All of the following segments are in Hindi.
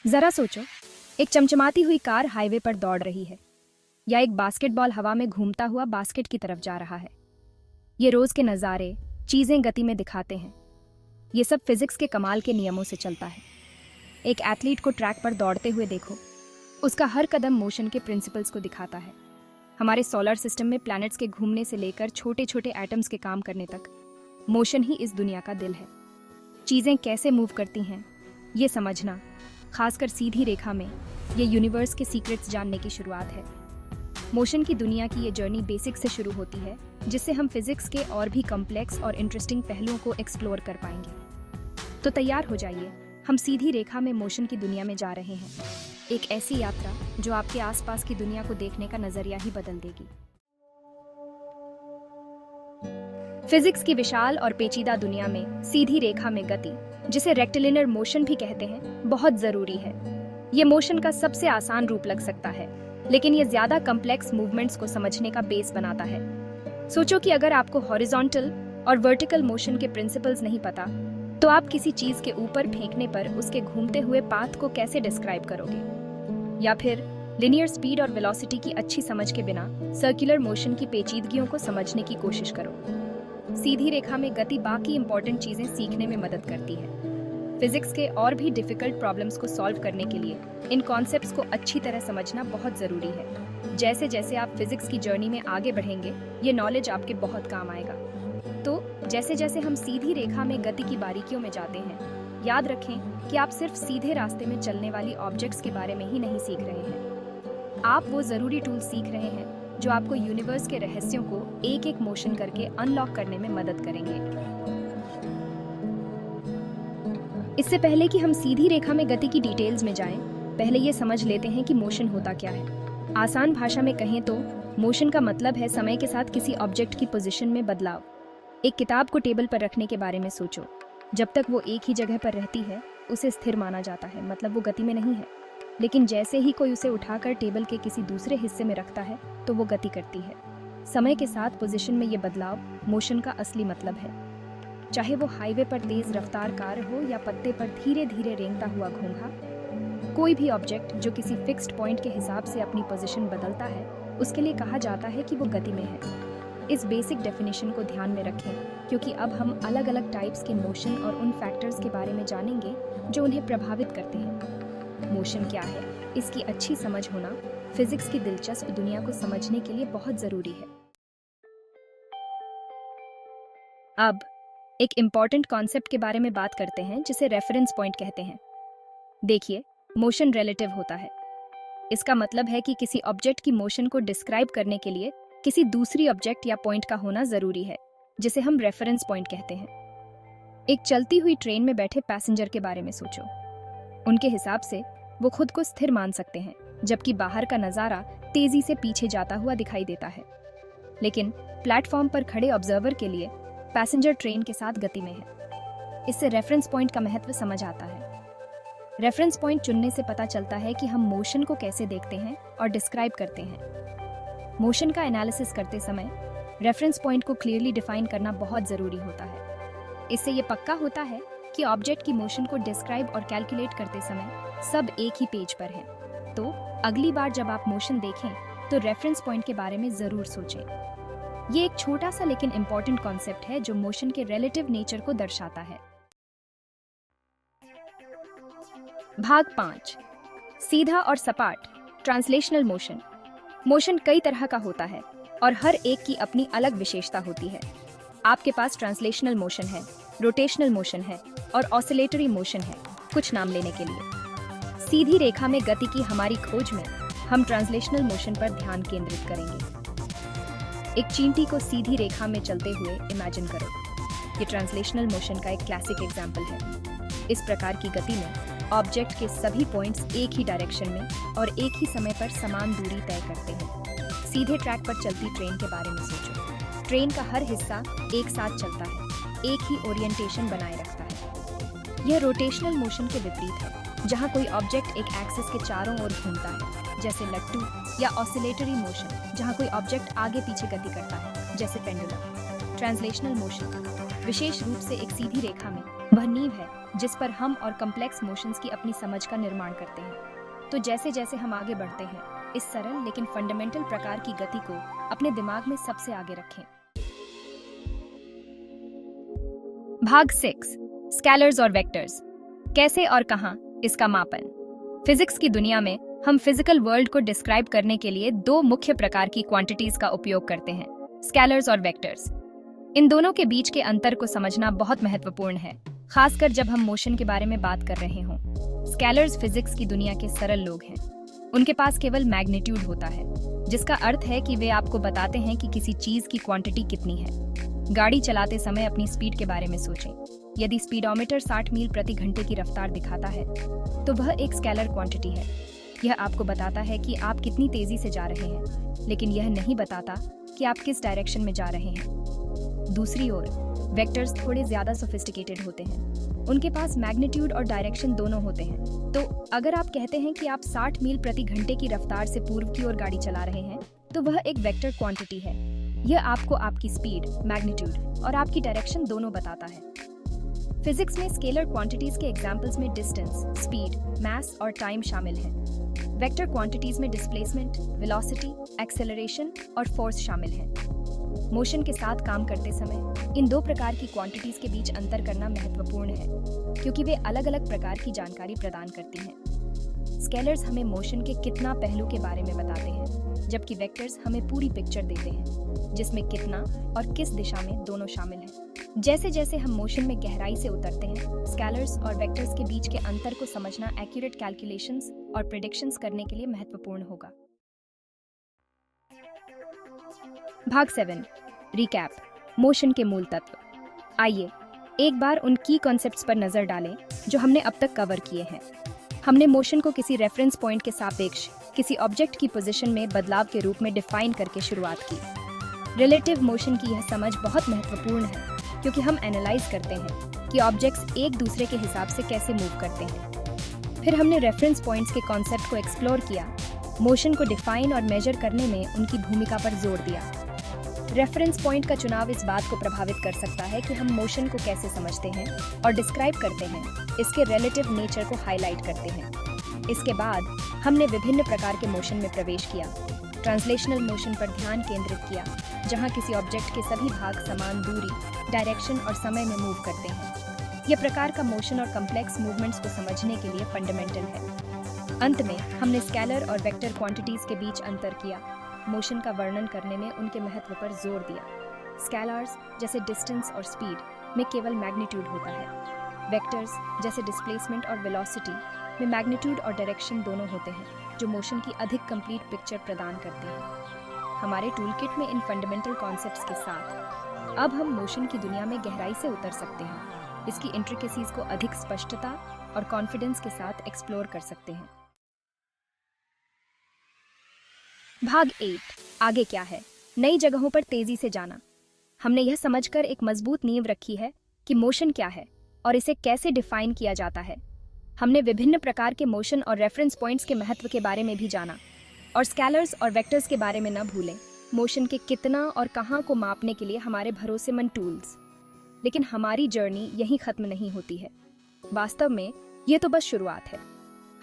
जरा सोचो, एक चमचमाती हुई कार हाईवे पर दौड़ रही है या एक बास्केटबॉल हवा में घूमता हुआ बास्केट की तरफ जा रहा है। ये रोज के नज़ारे चीजें गति में दिखाते हैं। ये सब फिजिक्स के कमाल के नियमों से चलता है। एक एथलीट को ट्रैक पर दौड़ते हुए देखो, उसका हर कदम मोशन के प्रिंसिपल्स को दिखाता है। हमारे सोलर सिस्टम में प्लैनेट्स के घूमने से लेकर छोटे छोटे एटम्स के काम करने तक मोशन ही इस दुनिया का दिल है। चीजें कैसे मूव करती हैं, ये समझना, खासकर सीधी रेखा में, ये यूनिवर्स के सीक्रेट्स जानने की शुरुआत है। मोशन की दुनिया की ये जर्नी बेसिक से शुरू होती है, जिससे हम फिजिक्स के और भी कॉम्प्लेक्स और इंटरेस्टिंग पहलुओं को एक्सप्लोर कर पाएंगे। तो तैयार हो जाइए, हम सीधी रेखा में मोशन की दुनिया में जा रहे हैं। एक ऐसी यात्रा जो आपके आसपास की दुनिया को देखने का नजरिया ही बदल देगी। फिजिक्स की विशाल और पेचीदा दुनिया में सीधी रेखा में गति, जिसे रेक्टिलिनियर मोशन भी कहते हैं, बहुत जरूरी है। ये मोशन का सबसे आसान रूप लग सकता है, लेकिन ये ज्यादा कॉम्प्लेक्स मूवमेंट्स को समझने का बेस बनाता है। सोचो कि अगर आपको हॉरिजॉन्टल और वर्टिकल मोशन के प्रिंसिपल्स नहीं पता, तो आप किसी चीज के ऊपर फेंकने पर उसके घूमते हुए पाथ को कैसे डिस्क्राइब करोगे? या फिर लिनियर स्पीड और वेलोसिटी की अच्छी समझ के बिना सर्कुलर मोशन की पेचीदगियों को समझने की कोशिश करो। सीधी रेखा में गति बाकी इंपॉर्टेंट चीजें सीखने में मदद करती है। फिजिक्स के और भी डिफिकल्ट प्रॉब्लम्स को सॉल्व करने के लिए इन कॉन्सेप्ट्स को अच्छी तरह समझना बहुत जरूरी है। जैसे जैसे आप फिजिक्स की जर्नी में आगे बढ़ेंगे, ये नॉलेज आपके बहुत काम आएगा। तो जैसे जैसे हम सीधी रेखा में गति की बारीकियों में जाते हैं, याद रखें कि आप सिर्फ सीधे रास्ते में चलने वाली ऑब्जेक्ट्स के बारे में ही नहीं सीख रहे हैं। आप वो जरूरी टूल सीख रहे हैं जो आपको यूनिवर्स के रहस्यों को एक एक मोशन करके अनलॉक करने में मदद करेंगे। इससे पहले कि हम सीधी रेखा में गति की डिटेल्स में जाएं, पहले ये समझ लेते हैं कि मोशन होता क्या है। आसान भाषा में कहें तो मोशन का मतलब है समय के साथ किसी ऑब्जेक्ट की पोजीशन में बदलाव। एक किताब को टेबल पर रखने के बारे में सोचो। जब तक वो एक ही जगह पर रहती है, उसे स्थिर माना जाता है, मतलब वो गति में नहीं है। लेकिन जैसे ही कोई उसे उठाकर टेबल के किसी दूसरे हिस्से में रखता है, तो वो गति करती है। समय के साथ पोजीशन में ये बदलाव मोशन का असली मतलब है। चाहे वो हाईवे पर तेज रफ्तार कार हो या पत्ते पर धीरे धीरे रेंगता हुआ घोंघा, कोई भी ऑब्जेक्ट जो किसी फिक्स्ड पॉइंट के हिसाब से अपनी पोजीशन बदलता है, उसके लिए कहा जाता है कि वो गति में है। इस बेसिक डेफिनेशन को ध्यान में रखें, क्योंकि अब हम अलग अलग टाइप्स के मोशन और उन फैक्टर्स के बारे में जानेंगे जो उन्हें प्रभावित करते हैं। मोशन क्या है, इसकी अच्छी समझ होना फिजिक्स की दिलचस्प दुनिया को समझने के लिए बहुत जरूरी है। अब एक इम्पॉर्टेंट कॉन्सेप्ट के बारे में बात करते हैं, जिसे रेफरेंस पॉइंट कहते हैं। देखिए, मोशन रिलेटिव होता है। इसका मतलब है कि किसी ऑब्जेक्ट की मोशन को डिस्क्राइब करने के लिए किसी दूसरी ऑब्जेक्ट या पॉइंट का होना जरूरी है, जिसे हम रेफरेंस पॉइंट कहते हैं। एक चलती हुई ट्रेन में बैठे पैसेंजर के बारे में सोचो। उनके हिसाब से वो खुद को स्थिर मान सकते हैं, जबकि बाहर का नजारा तेजी से पीछे जाता हुआ दिखाई देता है। लेकिन प्लेटफॉर्म पर खड़े ऑब्जर्वर के लिए पैसेंजर ट्रेन के साथ गति में है। इससे रेफरेंस पॉइंट का महत्व समझ आता है। रेफरेंस पॉइंट चुनने से पता चलता है कि हम मोशन को कैसे देखते हैं और डिस्क्राइब करते हैं। मोशन का एनालिसिस करते समय रेफरेंस पॉइंट को क्लियरली डिफाइन करना बहुत जरूरी होता है। इससे ये पक्का होता है कि ऑब्जेक्ट की मोशन को डिस्क्राइब और कैलकुलेट करते समय सब एक ही पेज पर है। तो अगली बार जब आप मोशन देखें, तो रेफरेंस पॉइंट के बारे में जरूर सोचें। ये एक छोटा सा लेकिन इम्पोर्टेंट कॉन्सेप्ट है जो मोशन के रिलेटिव नेचर को दर्शाता है। भाग 5, सीधा और सपाट, ट्रांसलेशनल मोशन। मोशन कई तरह का होता है और हर एक की अपनी अलग विशेषता होती है। आपके पास ट्रांसलेशनल मोशन है, रोटेशनल मोशन है और ऑसिलेटरी मोशन है, कुछ नाम लेने के लिए। सीधी रेखा में गति की हमारी खोज में हम ट्रांसलेशनल मोशन पर ध्यान केंद्रित करेंगे। एक चींटी को सीधी रेखा में चलते हुए इमेजिन करो। ये ट्रांसलेशनल मोशन का एक क्लासिक एग्जाम्पल है। इस प्रकार की गति में ऑब्जेक्ट के सभी पॉइंट्स एक ही डायरेक्शन में और एक ही समय पर समान दूरी तय करते हैं। सीधे ट्रैक पर चलती ट्रेन के बारे में सोचो। ट्रेन का हर हिस्सा एक साथ चलता है, एक ही ओरिएंटेशन बनाए रखता है। यह रोटेशनल मोशन के विपरीत है, जहां कोई ऑब्जेक्ट एक एक्सिस के चारों ओर घूमता है, जैसे लट्टू, या ऑसिलेटरी मोशन, जहां कोई ऑब्जेक्ट आगे पीछे गति करता है, जैसे पेंडुलम। ट्रांसलेशनल मोशन विशेष रूप से एक सीधी रेखा में वह नींव है जिस पर हम और कॉम्प्लेक्स मोशंस की अपनी समझ का निर्माण करते हैं। तो जैसे जैसे हम आगे बढ़ते हैं, इस सरल लेकिन फंडामेंटल प्रकार की गति को अपने दिमाग में सबसे आगे रखें। भाग 6, स्केलर्स और वेक्टर्स, कैसे और कहां इसका मापन। फिजिक्स की दुनिया में हम फिजिकल वर्ल्ड को डिस्क्राइब करने के लिए दो मुख्य प्रकार की क्वांटिटीज का उपयोग करते हैं, स्केलर्स और वेक्टर्स। इन दोनों के बीच के अंतर को समझना बहुत महत्वपूर्ण है, खासकर जब हम मोशन के बारे में बात कर रहे हों। स्केलर्स फिजिक्स की दुनिया के सरल लोग हैं। उनके पास केवल मैग्नीट्यूड होता है, जिसका अर्थ है कि वे आपको बताते हैं कि किसी चीज की क्वांटिटी कितनी है। गाड़ी चलाते समय अपनी स्पीड के बारे में सोचें। यदि स्पीडोमीटर 60 मील प्रति घंटे की रफ्तार दिखाता है, तो वह एक स्केलर क्वांटिटी है। यह आपको बताता है कि आप कितनी तेजी से जा रहे हैं, लेकिन यह नहीं बताता कि आप किस डायरेक्शन में जा रहे हैं। दूसरी ओर, वेक्टर्स थोड़े ज्यादा सोफिस्टिकेटेड होते हैं। उनके पास मैग्नीट्यूड और डायरेक्शन दोनों होते हैं। तो अगर आप कहते हैं कि आप 60 मील प्रति घंटे की रफ्तार से पूर्व की ओर गाड़ी चला रहे हैं, तो वह एक वेक्टर क्वांटिटी है। यह आपको आपकी स्पीड, मैग्नीट्यूड और आपकी डायरेक्शन दोनों बताता है। फिजिक्स में स्केलर क्वांटिटीज के एग्जांपल्स में डिस्टेंस, स्पीड, मास और टाइम शामिल हैं। वेक्टर क्वांटिटीज में डिस्प्लेसमेंट, वेलोसिटी, एक्सेलरेशन और फोर्स शामिल हैं। मोशन के साथ काम करते समय इन दो प्रकार की क्वांटिटीज के बीच अंतर करना महत्वपूर्ण है, क्योंकि वे अलग-अलग प्रकार की जानकारी प्रदान करती हैं। स्केलर्स हमें मोशन के कितना पहलू के बारे में बताते हैं, जबकि वेक्टर्स हमें पूरी पिक्चर देते हैं, जिसमें कितना और किस दिशा में दोनों शामिल हैं। जैसे जैसे हम मोशन में गहराई से उतरते हैं, स्केलर्स और वेक्टर्स के बीच के अंतर को समझना एक्यूरेट कैलकुलेशंस और प्रेडिक्शंस करने के लिए महत्वपूर्ण होगा। भाग 7, रिकैप, मोशन के मूल तत्व। आइए एक बार उन की कॉन्सेप्ट्स पर नजर डालें जो हमने अब तक कवर किए हैं। हमने मोशन को किसी रेफरेंस पॉइंट के सापेक्ष किसी ऑब्जेक्ट की पोजीशन में बदलाव के रूप में डिफाइन करके शुरुआत की। रिलेटिव मोशन की यह समझ बहुत महत्वपूर्ण है, क्योंकि हम एनालाइज करते हैं कि ऑब्जेक्ट्स एक दूसरे के हिसाब से कैसे मूव करते हैं। फिर हमने रेफरेंस पॉइंट्स के कॉन्सेप्ट को एक्सप्लोर किया, मोशन को डिफाइन और मेजर करने में उनकी भूमिका पर जोर दिया। रेफरेंस पॉइंट का चुनाव इस बात को प्रभावित कर सकता है कि हम मोशन को कैसे समझते हैं और डिस्क्राइब करते हैं, इसके रिलेटिव नेचर को हाईलाइट करते हैं। इसके बाद हमने विभिन्न प्रकार के मोशन में प्रवेश किया। ट्रांसलेशनल मोशन पर ध्यान केंद्रित किया, जहां किसी ऑब्जेक्ट के सभी भाग समान दूरी, डायरेक्शन और समय में मूव करते हैं। यह प्रकार का मोशन और कॉम्प्लेक्स मूवमेंट्स को समझने के लिए फंडामेंटल है। अंत में हमने स्केलर और वेक्टर क्वांटिटीज के बीच अंतर किया, मोशन का वर्णन करने में उनके महत्व पर जोर दिया। स्केलर्स जैसे डिस्टेंस और स्पीड में केवल मैग्नीट्यूड होता है। वेक्टर्स जैसे डिस्प्लेसमेंट और वेलोसिटी में मैग्नीट्यूड और डायरेक्शन दोनों होते हैं, जो मोशन की अधिक कंप्लीट पिक्चर प्रदान करते हैं। हमारे टूलकिट में इन फंडामेंटल कॉन्सेप्ट्स के साथ अब हम मोशन की दुनिया में गहराई से उतर सकते हैं, इसकी इंट्रिकेसीज को अधिक स्पष्टता और कॉन्फिडेंस के साथ एक्सप्लोर कर सकते हैं। भाग 8, आगे क्या है, नई जगहों पर तेजी से जाना। हमने यह समझकर एक मजबूत नींव रखी है कि मोशन क्या है और इसे कैसे डिफाइन किया जाता है। हमने विभिन्न प्रकार के मोशन और रेफरेंस पॉइंट्स के महत्व के बारे में भी जाना, और स्केलर्स और वेक्टर्स के बारे में न भूलें, मोशन के कितना और कहां को मापने के लिए हमारे भरोसेमंद टूल्स। लेकिन हमारी जर्नी यहीं खत्म नहीं होती है। वास्तव में ये तो बस शुरुआत है।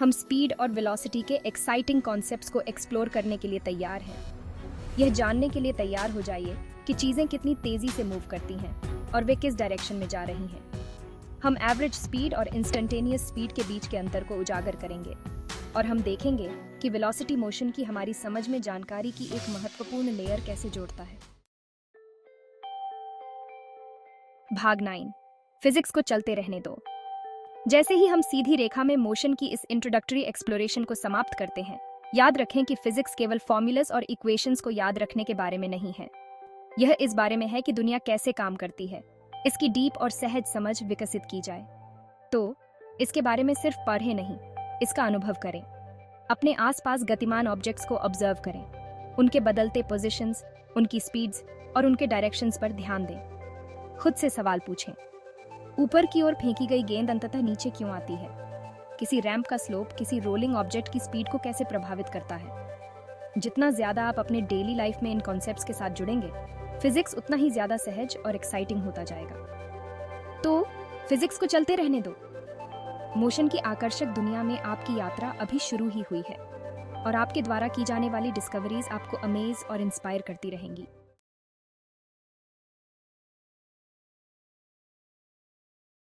हम स्पीड और वेलोसिटी के एक्साइटिंग कॉन्सेप्ट्स को एक्सप्लोर करने के लिए तैयार हैं। यह जानने के लिए तैयार हो जाइए कि चीजें कितनी तेजी से मूव करती हैं और वे किस डायरेक्शन में जा रही हैं। हम एवरेज स्पीड और इंस्टेंटेनियस स्पीड के बीच के अंतर को उजागर करेंगे, और हम देखेंगे कि वेलोसिटी मोशन की हमारी समझ में जानकारी की एक महत्वपूर्ण लेयर कैसे जोड़ता है। भाग 9, फिजिक्स को चलते रहने दो। जैसे ही हम सीधी रेखा में मोशन की इस इंट्रोडक्टरी एक्सप्लोरेशन को समाप्त करते हैं, याद रखें कि फिजिक्स केवल फॉर्मूलाज और इक्वेशंस को याद रखने के बारे में नहीं है। यह इस बारे में है कि दुनिया कैसे काम करती है, इसकी डीप और सहज समझ विकसित की जाए। तो इसके बारे में सिर्फ पढ़ें नहीं, इसका अनुभव करें। अपने आसपास गतिमान ऑब्जेक्ट्स को ऑब्जर्व करें, उनके बदलते पोजीशंस, उनकी स्पीड्स और उनके डायरेक्शंस पर ध्यान दें। खुद से सवाल पूछें, ऊपर की ओर फेंकी गई गेंद अंततः नीचे क्यों आती है? किसी रैंप का स्लोप किसी रोलिंग ऑब्जेक्ट की स्पीड को कैसे प्रभावित करता है? जितना ज्यादा आप अपने डेली लाइफ में इन कॉन्सेप्ट्स के साथ जुड़ेंगे, फिजिक्स उतना ही ज्यादा सहज और एक्साइटिंग होता जाएगा। तो फिजिक्स को चलते रहने दो। मोशन की आकर्षक दुनिया में आपकी यात्रा अभी शुरू ही हुई है और आपके द्वारा की जाने वाली डिस्कवरीज आपको अमेज और इंस्पायर करती रहेंगी।